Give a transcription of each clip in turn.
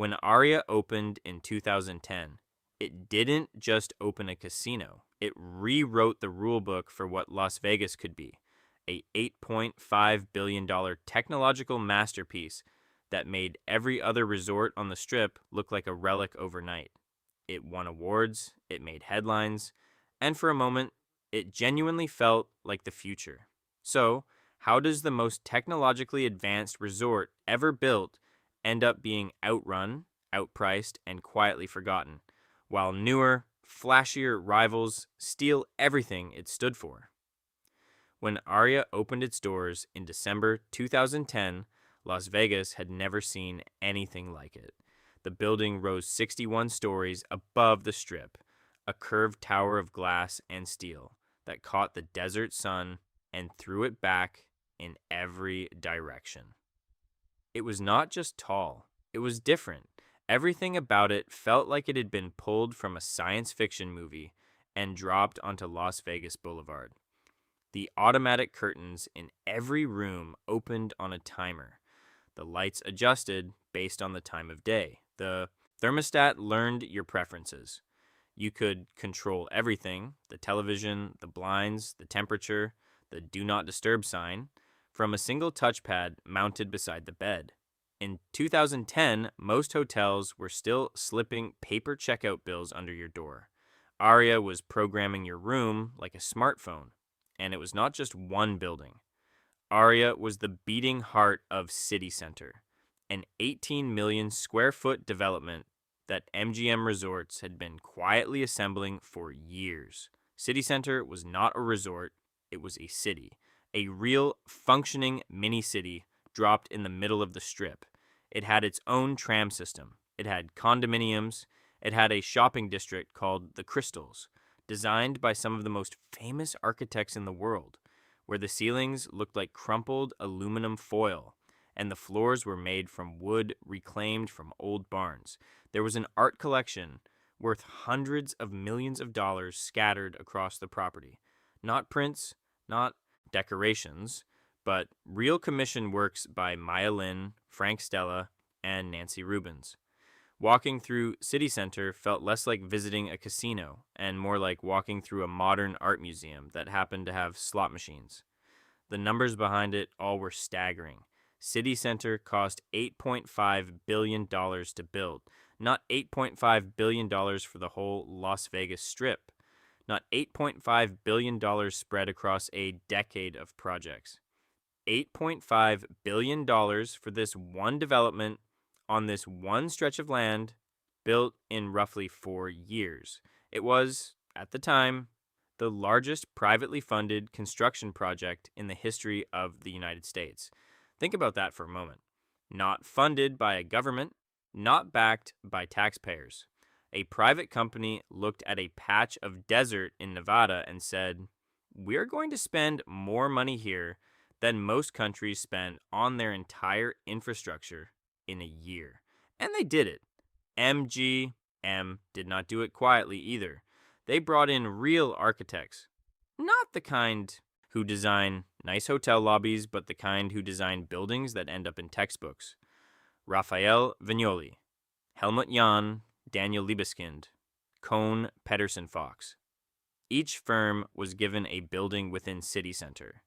When Aria opened in 2010, it didn't just open a casino. It rewrote the rulebook for what Las Vegas could be, a $8.5 billion technological masterpiece that made every other resort on the Strip look like a relic overnight. It won awards, it made headlines, and for a moment, it genuinely felt like the future. So, how does the most technologically advanced resort ever built end up being outrun, outpriced, and quietly forgotten, while newer, flashier rivals steal everything it stood for? When Aria opened its doors in December 2010, Las Vegas had never seen anything like it. The building rose 61 stories above the Strip, a curved tower of glass and steel that caught the desert sun and threw it back in every direction. It was not just tall, it was different. Everything about it felt like it had been pulled from a science fiction movie and dropped onto Las Vegas Boulevard. The automatic curtains in every room opened on a timer. The lights adjusted based on the time of day. The thermostat learned your preferences. You could control everything: the television, the blinds, the temperature, the do not disturb sign, from a single touchpad mounted beside the bed. In 2010, most hotels were still slipping paper checkout bills under your door. Aria was programming your room like a smartphone, and it was not just one building. Aria was the beating heart of City Center, an 18 million square foot development that MGM Resorts had been quietly assembling for years. City Center was not a resort, it was a city, a real functioning mini city dropped in the middle of the Strip. It had its own tram system, it had condominiums, it had a shopping district called the Crystals, designed by some of the most famous architects in the world, where the ceilings looked like crumpled aluminum foil and the floors were made from wood reclaimed from old barns. There was an art collection worth hundreds of millions of dollars scattered across the property. Not prints, not decorations, but real commission works by Maya Lin, Frank Stella, and Nancy Rubens. Walking through City Center felt less like visiting a casino and more like walking through a modern art museum that happened to have slot machines. The numbers behind it all were staggering. City Center cost $8.5 billion to build, not $8.5 billion for the whole Las Vegas Strip, not $8.5 billion spread across a decade of projects. $8.5 billion for this one development on this one stretch of land built in roughly 4 years. It was, at the time, the largest privately funded construction project in the history of the United States. Think about that for a moment. Not funded by a government, not backed by taxpayers. A private company looked at a patch of desert in Nevada and said, "We're going to spend more money here than most countries spend on their entire infrastructure in a year." And they did it. MGM did not do it quietly either. They brought in real architects. Not the kind who design nice hotel lobbies, but the kind who design buildings that end up in textbooks. Raphael Vignoli, Helmut Jahn, Daniel Liebeskind, Kohn Pedersen Fox. Each firm was given a building within City Center.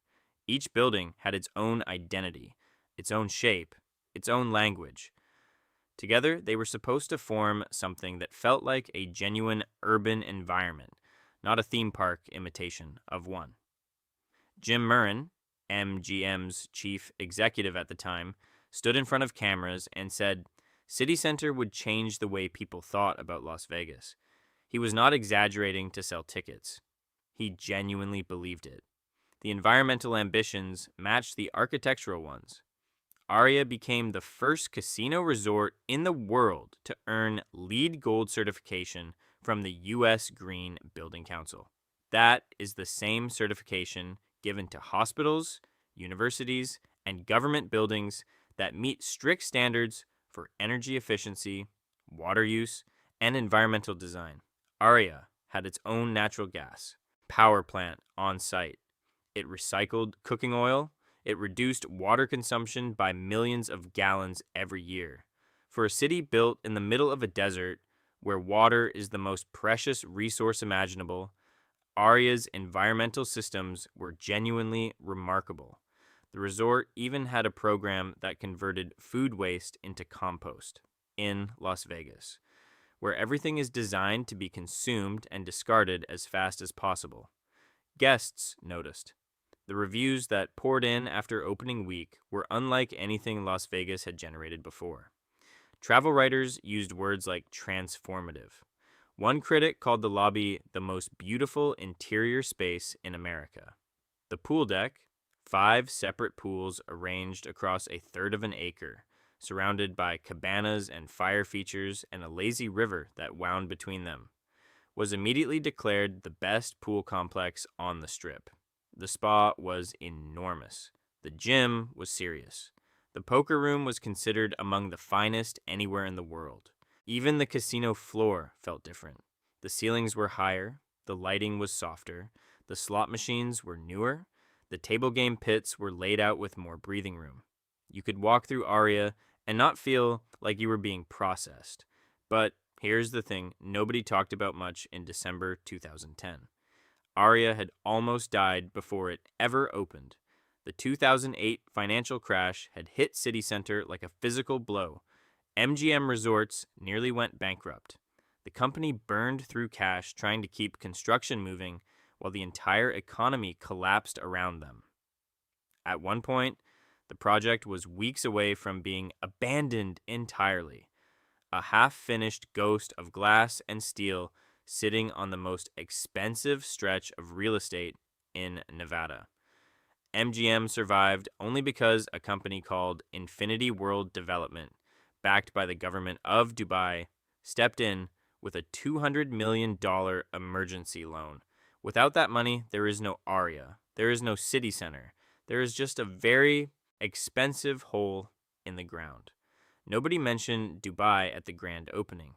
Each building had its own identity, its own shape, its own language. Together, they were supposed to form something that felt like a genuine urban environment, not a theme park imitation of one. Jim Murren, MGM's chief executive at the time, stood in front of cameras and said City Center would change the way people thought about Las Vegas. He was not exaggerating to sell tickets. He genuinely believed it. The environmental ambitions matched the architectural ones. Aria became the first casino resort in the world to earn LEED Gold certification from the U.S. Green Building Council. That is the same certification given to hospitals, universities, and government buildings that meet strict standards for energy efficiency, water use, and environmental design. Aria had its own natural gas power plant on site. It recycled cooking oil. It reduced water consumption by millions of gallons every year. For a city built in the middle of a desert where water is the most precious resource imaginable, Aria's environmental systems were genuinely remarkable. The resort even had a program that converted food waste into compost in Las Vegas, where everything is designed to be consumed and discarded as fast as possible. Guests noticed. The reviews that poured in after opening week were unlike anything Las Vegas had generated before. Travel writers used words like transformative. One critic called the lobby the most beautiful interior space in America. The pool deck, 5 separate pools arranged across a third of an acre, surrounded by cabanas and fire features and a lazy river that wound between them, was immediately declared the best pool complex on the Strip. The spa was enormous. The gym was serious. The poker room was considered among the finest anywhere in the world. Even the casino floor felt different. The ceilings were higher, the lighting was softer, the slot machines were newer, the table game pits were laid out with more breathing room. You could walk through Aria and not feel like you were being processed. But here's the thing nobody talked about much in December 2010. Aria had almost died before it ever opened. The 2008 financial crash had hit City Center like a physical blow. MGM Resorts nearly went bankrupt. The company burned through cash trying to keep construction moving while the entire economy collapsed around them. At one point, the project was weeks away from being abandoned entirely. A half-finished ghost of glass and steel sitting on the most expensive stretch of real estate in Nevada. MGM survived only because a company called Infinity World Development, backed by the government of Dubai, stepped in with a $200 million emergency loan. Without that money, there is no Aria. There is no city center. There is just a very expensive hole in the ground. Nobody mentioned Dubai at the grand opening.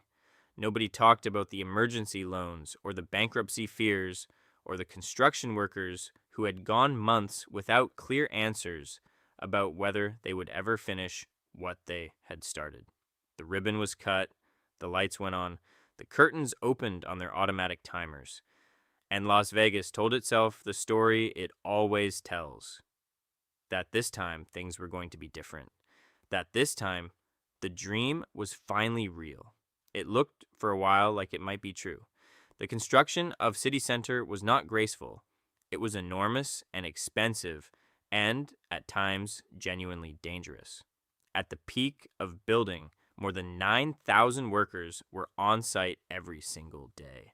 Nobody talked about the emergency loans or the bankruptcy fears or the construction workers who had gone months without clear answers about whether they would ever finish what they had started. The ribbon was cut, the lights went on, the curtains opened on their automatic timers, and Las Vegas told itself the story it always tells, that this time things were going to be different, that this time the dream was finally real. It looked for a while like it might be true. The construction of City Center was not graceful. It was enormous and expensive and, at times, genuinely dangerous. At the peak of building, more than 9,000 workers were on site every single day.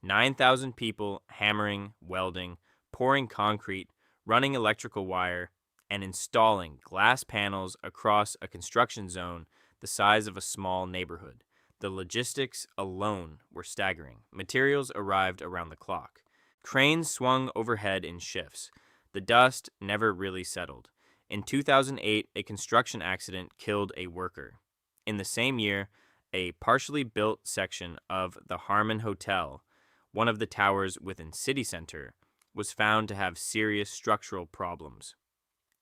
9,000 people hammering, welding, pouring concrete, running electrical wire, and installing glass panels across a construction zone the size of a small neighborhood. The logistics alone were staggering. Materials arrived around the clock. Cranes swung overhead in shifts. The dust never really settled. In 2008, a construction accident killed a worker. In the same year, a partially built section of the Harmon Hotel, one of the towers within City Center, was found to have serious structural problems.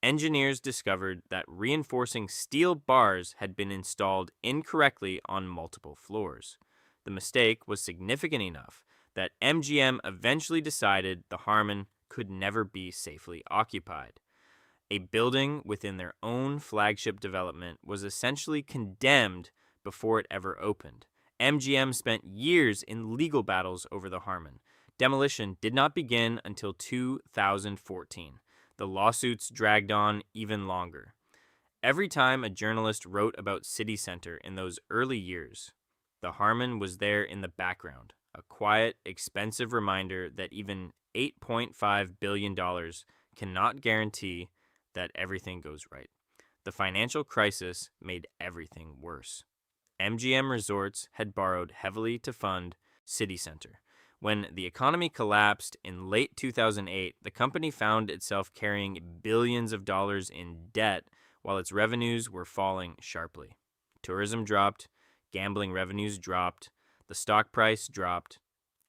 Engineers discovered that reinforcing steel bars had been installed incorrectly on multiple floors. The mistake was significant enough that MGM eventually decided the Harmon could never be safely occupied. A building within their own flagship development was essentially condemned before it ever opened. MGM spent years in legal battles over the Harmon. Demolition did not begin until 2014. The lawsuits dragged on even longer. Every time a journalist wrote about City Center in those early years, the Harmon was there in the background, a quiet, expensive reminder that even $8.5 billion cannot guarantee that everything goes right. The financial crisis made everything worse. MGM Resorts had borrowed heavily to fund City Center. When the economy collapsed in late 2008, the company found itself carrying billions of dollars in debt while its revenues were falling sharply. Tourism dropped, gambling revenues dropped, the stock price dropped.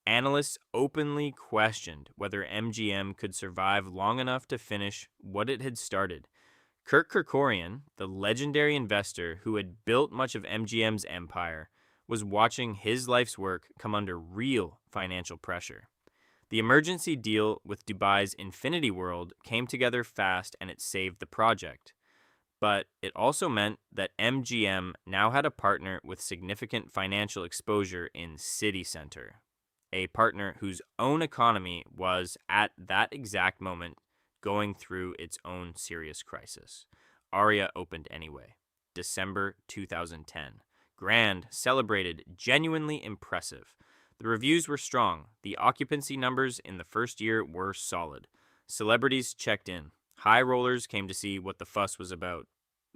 Analysts openly questioned whether MGM could survive long enough to finish what it had started, Kirk Kerkorian, the legendary investor who had built much of MGM's empire, was watching his life's work come under real financial pressure. The emergency deal with Dubai's Infinity World came together fast and it saved the project. But it also meant that MGM now had a partner with significant financial exposure in City Center, a partner whose own economy was, at that exact moment, going through its own serious crisis. Aria opened anyway, December 2010. Grand, celebrated, genuinely impressive. The reviews were strong. The occupancy numbers in the first year were solid. Celebrities checked in. High rollers came to see what the fuss was about.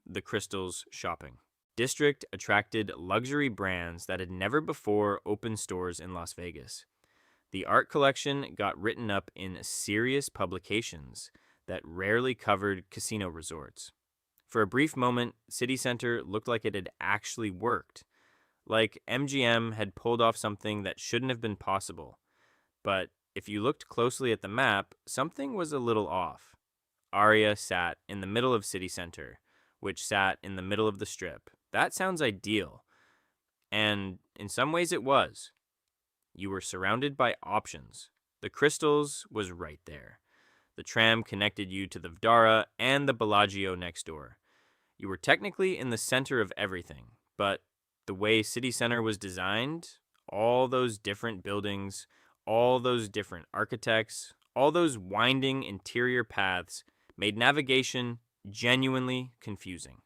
The Crystals shopping. District attracted luxury brands that had never before opened stores in Las Vegas. The art collection got written up in serious publications that rarely covered casino resorts. For a brief moment, City Center looked like it had actually worked. Like MGM had pulled off something that shouldn't have been possible. But if you looked closely at the map, something was a little off. Aria sat in the middle of City Center, which sat in the middle of the strip. That sounds ideal. And in some ways it was. You were surrounded by options. The Crystals was right there. The tram connected you to the Vdara and the Bellagio next door. You were technically in the center of everything, but the way City Center was designed, all those different buildings, all those different architects, all those winding interior paths made navigation genuinely confusing.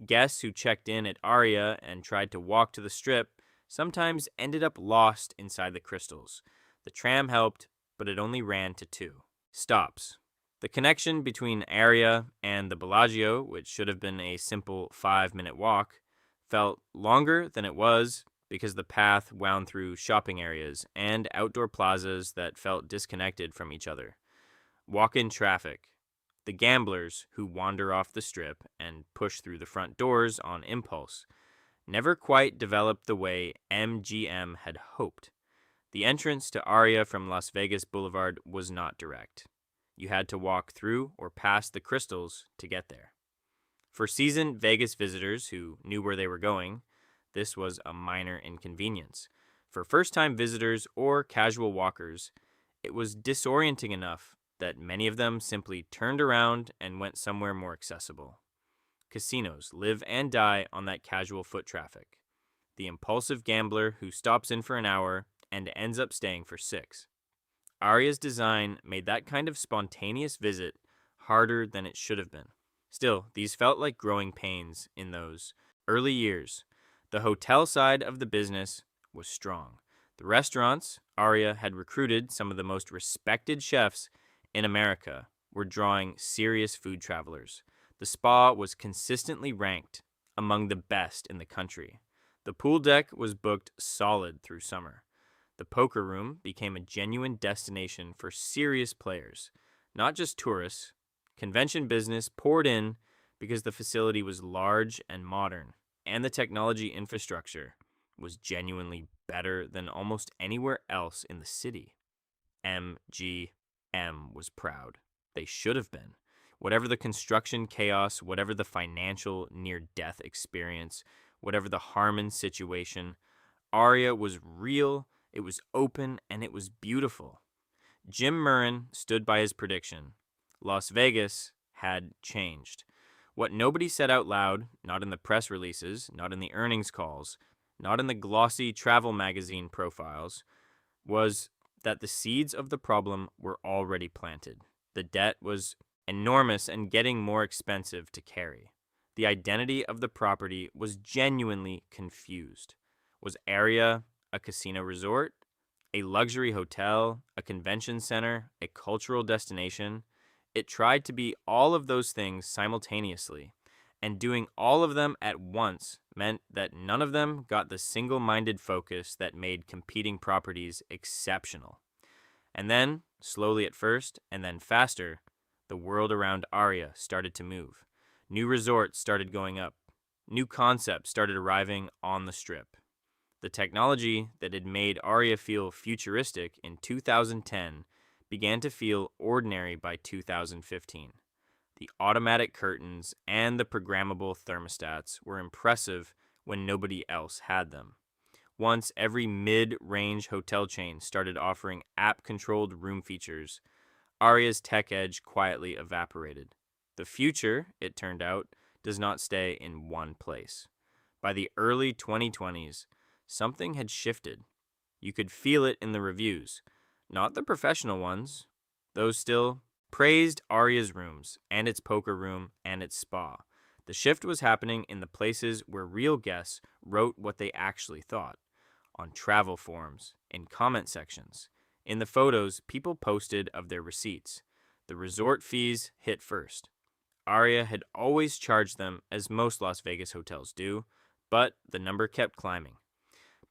Guests who checked in at Aria and tried to walk to the strip sometimes ended up lost inside the Crystals. The tram helped, but it only ran to 2 stops. The connection between Aria and the Bellagio, which should have been a simple 5-minute walk, felt longer than it was because the path wound through shopping areas and outdoor plazas that felt disconnected from each other. Walk-in traffic. The gamblers who wander off the strip and push through the front doors on impulse never quite developed the way MGM had hoped. The entrance to Aria from Las Vegas Boulevard was not direct. You had to walk through or past the Crystals to get there. For seasoned Vegas visitors who knew where they were going, this was a minor inconvenience. For first-time visitors or casual walkers, it was disorienting enough that many of them simply turned around and went somewhere more accessible. Casinos live and die on that casual foot traffic. The impulsive gambler who stops in for an hour and ends up staying for 6. Aria's design made that kind of spontaneous visit harder than it should have been. Still, these felt like growing pains in those early years. The hotel side of the business was strong. The restaurants Aria had recruited some of the most respected chefs in America were drawing serious food travelers. The spa was consistently ranked among the best in the country. The pool deck was booked solid through summer. The poker room became a genuine destination for serious players, not just tourists. Convention business poured in because the facility was large and modern, and the technology infrastructure was genuinely better than almost anywhere else in the city. MGM was proud. They should have been. Whatever the construction chaos, whatever the financial near-death experience, whatever the Harmon situation, Aria was real, it was open, and it was beautiful. Jim Murren stood by his prediction. Las Vegas had changed. What nobody said out loud, not in the press releases, not in the earnings calls, not in the glossy travel magazine profiles, was that the seeds of the problem were already planted. The debt was enormous and getting more expensive to carry. The identity of the property was genuinely confused. Was Aria a casino resort, a luxury hotel, a convention center, a cultural destination? It tried to be all of those things simultaneously, and doing all of them at once meant that none of them got the single-minded focus that made competing properties exceptional. And then, slowly at first, and then faster, the world around Aria started to move. New resorts started going up. New concepts started arriving on the strip. The technology that had made Aria feel futuristic in 2010 began to feel ordinary by 2015. The automatic curtains and the programmable thermostats were impressive when nobody else had them. Once every mid-range hotel chain started offering app-controlled room features, Aria's tech edge quietly evaporated. The future, it turned out, does not stay in one place. By the early 2020s, something had shifted. You could feel it in the reviews. Not the professional ones. Those still praised Aria's rooms, and its poker room, and its spa. The shift was happening in the places where real guests wrote what they actually thought. On travel forums, in comment sections. In the photos people posted of their receipts. The resort fees hit first. Aria had always charged them, as most Las Vegas hotels do, but the number kept climbing.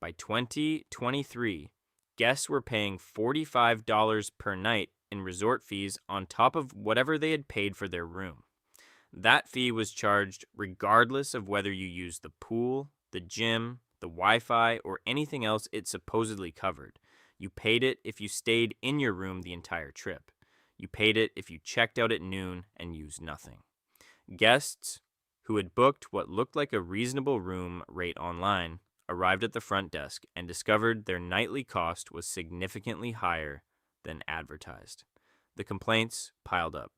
By 2023, guests were paying $45 per night in resort fees on top of whatever they had paid for their room. That fee was charged regardless of whether you used the pool, the gym, the Wi-Fi, or anything else it supposedly covered. You paid it if you stayed in your room the entire trip. You paid it if you checked out at noon and used nothing. Guests who had booked what looked like a reasonable room rate online arrived at the front desk and discovered their nightly cost was significantly higher than advertised. The complaints piled up.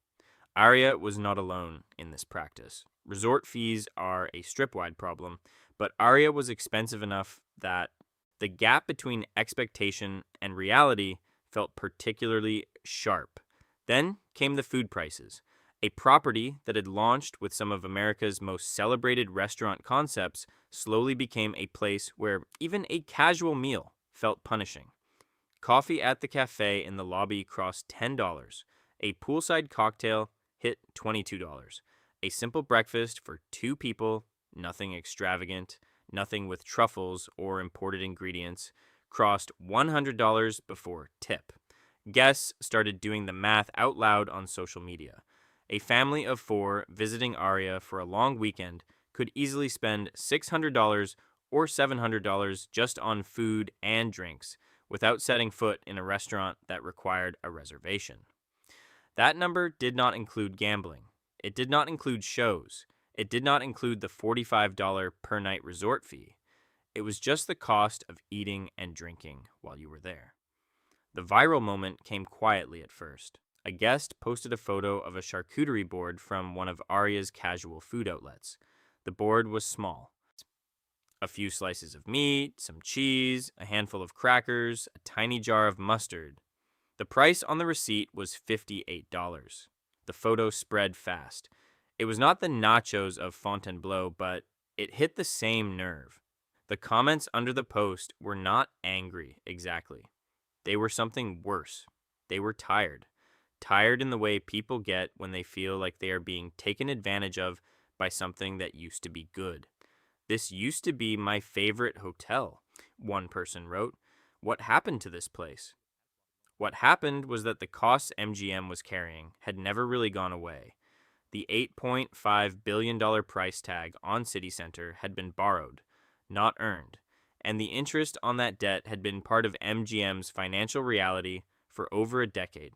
Aria was not alone in this practice. Resort fees are a strip-wide problem, but Aria was expensive enough that the gap between expectation and reality felt particularly sharp. Then came the food prices. A property that had launched with some of America's most celebrated restaurant concepts slowly became a place where even a casual meal felt punishing. Coffee at the cafe in the lobby cost $10. A poolside cocktail hit $22. A simple breakfast for 2 people, nothing extravagant, nothing with truffles or imported ingredients, cost $100 before tip. Guests started doing the math out loud on social media. A family of 4 visiting Aria for a long weekend could easily spend $600 or $700 just on food and drinks without setting foot in a restaurant that required a reservation. That number did not include gambling. It did not include shows. It did not include the $45 per night resort fee. It was just the cost of eating and drinking while you were there. The viral moment came quietly at first. A guest posted a photo of a charcuterie board from one of Aria's casual food outlets. The board was small. A few slices of meat, some cheese, a handful of crackers, a tiny jar of mustard. The price on the receipt was $58. The photo spread fast. It was not the nachos of Fontainebleau, but it hit the same nerve. The comments under the post were not angry exactly. They were something worse. They were tired. Tired in the way people get when they feel like they are being taken advantage of by something that used to be good. This used to be my favorite hotel, one person wrote. What happened to this place? What happened was that the costs MGM was carrying had never really gone away. The $8.5 billion price tag on City Center had been borrowed, not earned, and the interest on that debt had been part of MGM's financial reality for over a decade.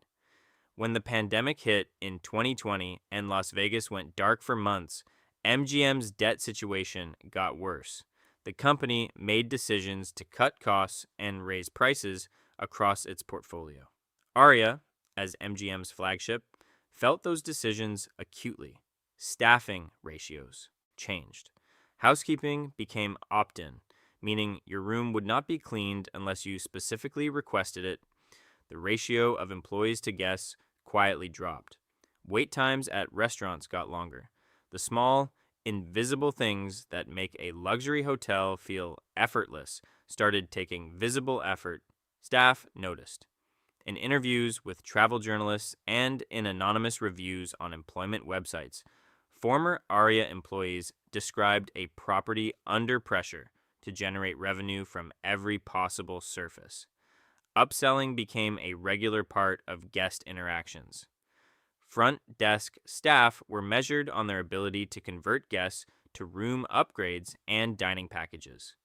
When the pandemic hit in 2020 and Las Vegas went dark for months, MGM's debt situation got worse. The company made decisions to cut costs and raise prices across its portfolio. Aria, as MGM's flagship, felt those decisions acutely. Staffing ratios changed. Housekeeping became opt-in, meaning your room would not be cleaned unless you specifically requested it. The ratio of employees to guests quietly dropped. Wait times at restaurants got longer. The small, invisible things that make a luxury hotel feel effortless started taking visible effort. Staff noticed. In interviews with travel journalists and in anonymous reviews on employment websites, former Aria employees described a property under pressure to generate revenue from every possible surface. Upselling became a regular part of guest interactions. Front desk staff were measured on their ability to convert guests to room upgrades and dining packages.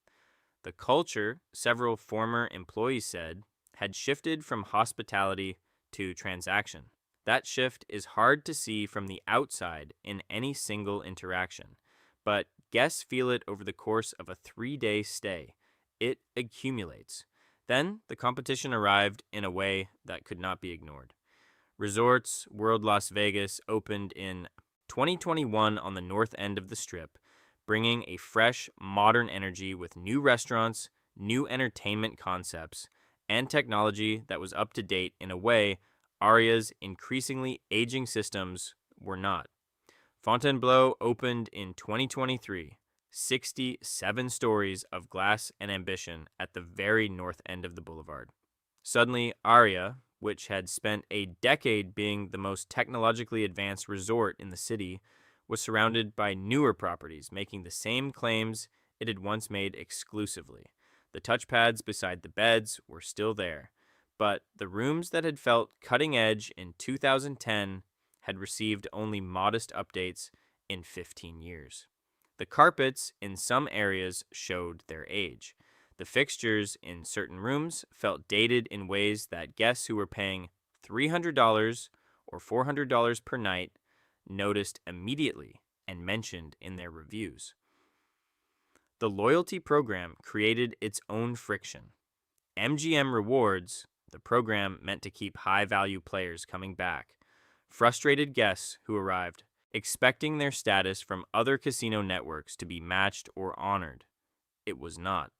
The culture, several former employees said, had shifted from hospitality to transaction. That shift is hard to see from the outside in any single interaction, but guests feel it over the course of a 3-day stay. It accumulates. Then the competition arrived in a way that could not be ignored. Resorts World Las Vegas opened in 2021 on the north end of the Strip, bringing a fresh, modern energy with new restaurants, new entertainment concepts, and technology that was up to date in a way Aria's increasingly aging systems were not. Fontainebleau opened in 2023, 67 stories of glass and ambition at the very north end of the boulevard. Suddenly, Aria, which had spent a decade being the most technologically advanced resort in the city, was surrounded by newer properties making the same claims it had once made exclusively. The touchpads beside the beds were still there, but the rooms that had felt cutting edge in 2010 had received only modest updates in 15 years. The carpets in some areas showed their age. The fixtures in certain rooms felt dated in ways that guests who were paying $300 or $400 per night noticed immediately and mentioned in their reviews. The loyalty program created its own friction. MGM Rewards, the program meant to keep high-value players coming back, frustrated guests who arrived expecting their status from other casino networks to be matched or honored. It was not.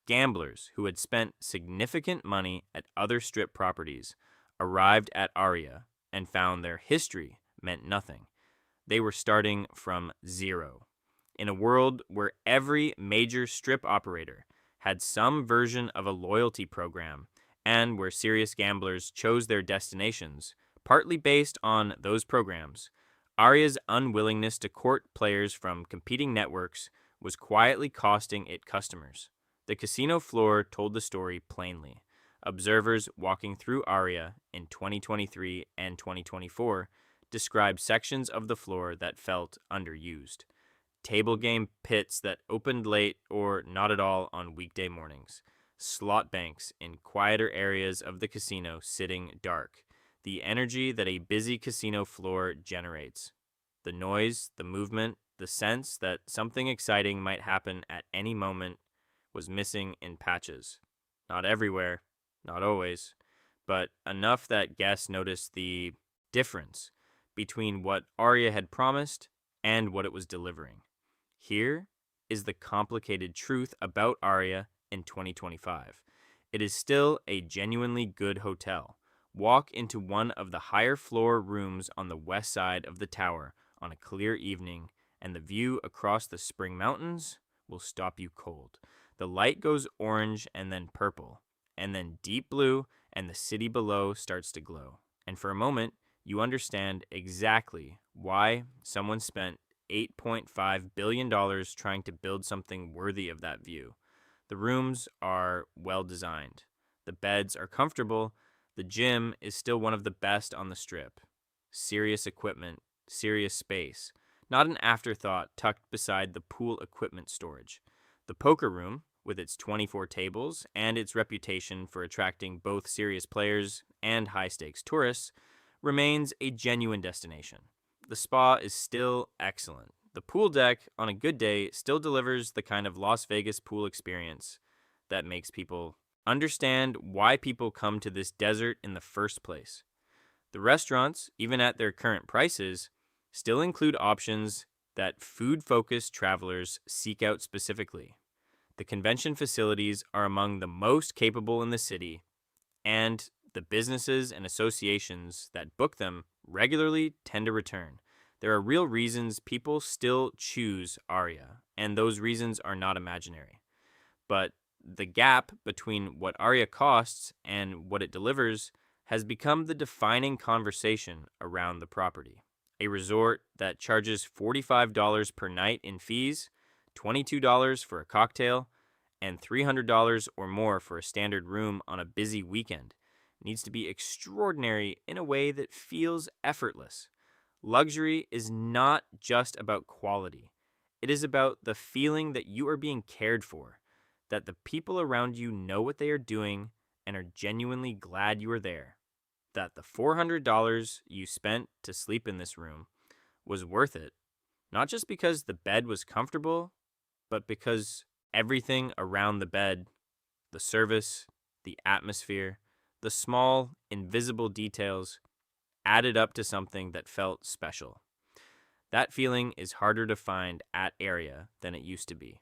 Gamblers who had spent significant money at other Strip properties arrived at Aria and found their history meant nothing. They were starting from zero. In a world where every major Strip operator had some version of a loyalty program and where serious gamblers chose their destinations, partly based on those programs, Aria's unwillingness to court players from competing networks was quietly costing it customers. The casino floor told the story plainly. Observers walking through Aria in 2023 and 2024 described sections of the floor that felt underused. Table game pits that opened late or not at all on weekday mornings. Slot banks in quieter areas of the casino sitting dark. The energy that a busy casino floor generates. The noise, the movement, the sense that something exciting might happen at any moment was missing in patches. Not everywhere, not always, but enough that guests noticed the difference between what Aria had promised and what it was delivering. Here is the complicated truth about Aria in 2025. It is still a genuinely good hotel. Walk into one of the higher floor rooms on the west side of the tower on a clear evening, and the view across the Spring Mountains will stop you cold. The light goes orange and then purple, and then deep blue, and the city below starts to glow. And for a moment, you understand exactly why someone spent $8.5 billion trying to build something worthy of that view. The rooms are well designed. The beds are comfortable. The gym is still one of the best on the Strip. Serious equipment, serious space. Not an afterthought tucked beside the pool equipment storage. The poker room, with its 24 tables and its reputation for attracting both serious players and high-stakes tourists, remains a genuine destination. The spa is still excellent. The pool deck, on a good day, still delivers the kind of Las Vegas pool experience that makes people understand why people come to this desert in the first place. The restaurants, even at their current prices, still include options that food-focused travelers seek out specifically. The convention facilities are among the most capable in the city, and the businesses and associations that book them regularly tend to return. There are real reasons people still choose Aria, and those reasons are not imaginary. But the gap between what Aria costs and what it delivers has become the defining conversation around the property. A resort that charges $45 per night in fees, $22 for a cocktail, and $300 or more for a standard room on a busy weekend needs to be extraordinary in a way that feels effortless. Luxury is not just about quality. It is about the feeling that you are being cared for, that the people around you know what they are doing and are genuinely glad you are there. that the $400 you spent to sleep in this room was worth it, not just because the bed was comfortable, but because everything around the bed, the service, the atmosphere, the small, invisible details added up to something that felt special. That feeling is harder to find at Aria than it used to be.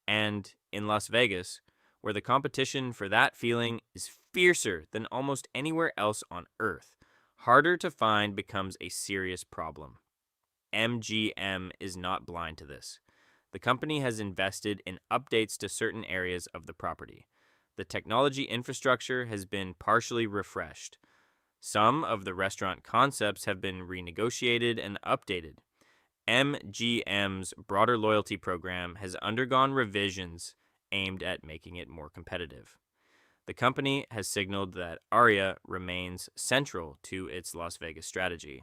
And in Las Vegas, where the competition for that feeling is fiercer than almost anywhere else on Earth, harder to find becomes a serious problem. MGM is not blind to this. The company has invested in updates to certain areas of the property. The technology infrastructure has been partially refreshed. Some of the restaurant concepts have been renegotiated and updated. MGM's broader loyalty program has undergone revisions aimed at making it more competitive. The company has signaled that Aria remains central to its Las Vegas strategy,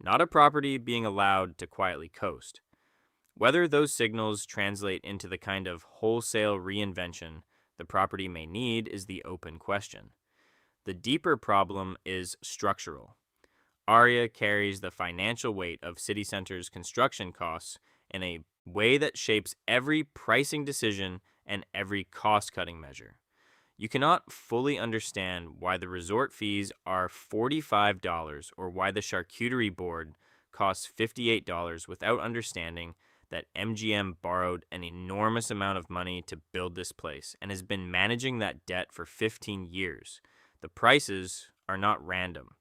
not a property being allowed to quietly coast. Whether those signals translate into the kind of wholesale reinvention the property may need is the open question. The deeper problem is structural. Aria carries the financial weight of city centers' construction costs in a way that shapes every pricing decision and every cost-cutting measure. You cannot fully understand why the resort fees are $45 or why the charcuterie board costs $58 without understanding that MGM borrowed an enormous amount of money to build this place and has been managing that debt for 15 years. The prices are not random.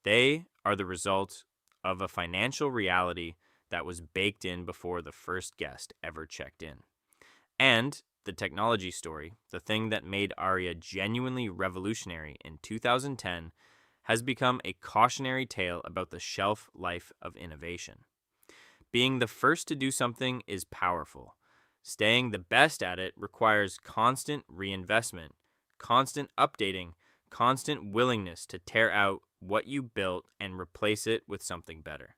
They are the result of a financial reality that was baked in before the first guest ever checked in. And the technology story, the thing that made Aria genuinely revolutionary in 2010, has become a cautionary tale about the shelf life of innovation. Being the first to do something is powerful. Staying the best at it requires constant reinvestment, constant updating, constant willingness to tear out what you built and replace it with something better.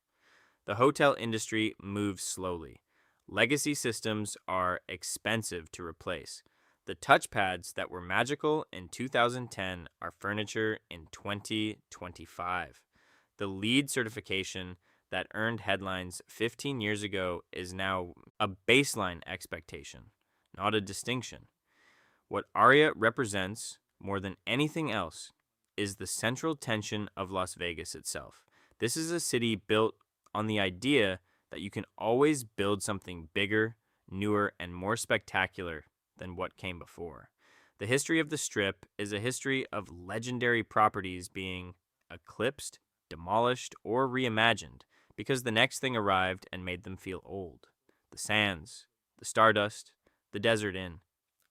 The hotel industry moves slowly. Legacy systems are expensive to replace. The touchpads that were magical in 2010 are furniture in 2025. The LEED certification that earned headlines 15 years ago is now a baseline expectation, not a distinction. What Aria represents, more than anything else, is the central tension of Las Vegas itself. This is a city built on the idea that you can always build something bigger, newer, and more spectacular than what came before. The history of the Strip is a history of legendary properties being eclipsed, demolished, or reimagined because the next thing arrived and made them feel old. The Sands, the Stardust, the Desert Inn.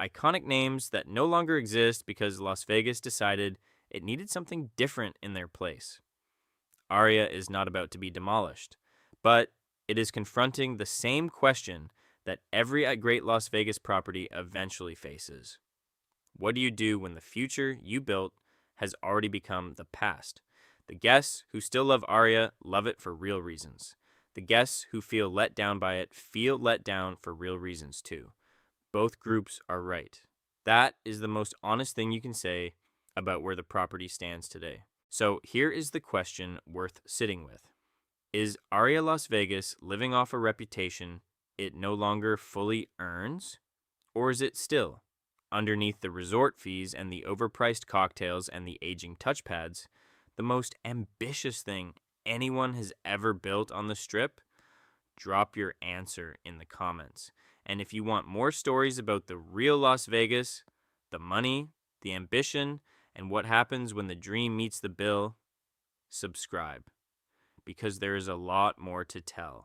Iconic names that no longer exist because Las Vegas decided it needed something different in their place. Aria is not about to be demolished, but it is confronting the same question that every great Las Vegas property eventually faces. What do you do when the future you built has already become the past? The guests who still love Aria love it for real reasons. The guests who feel let down by it feel let down for real reasons too. Both groups are right. That is the most honest thing you can say about where the property stands today. So here is the question worth sitting with. Is Aria Las Vegas living off a reputation it no longer fully earns? Or is it still, underneath the resort fees and the overpriced cocktails and the aging touchpads, the most ambitious thing anyone has ever built on the Strip? Drop your answer in the comments. And if you want more stories about the real Las Vegas, the money, the ambition, and what happens when the dream meets the bill, subscribe. Because there is a lot more to tell.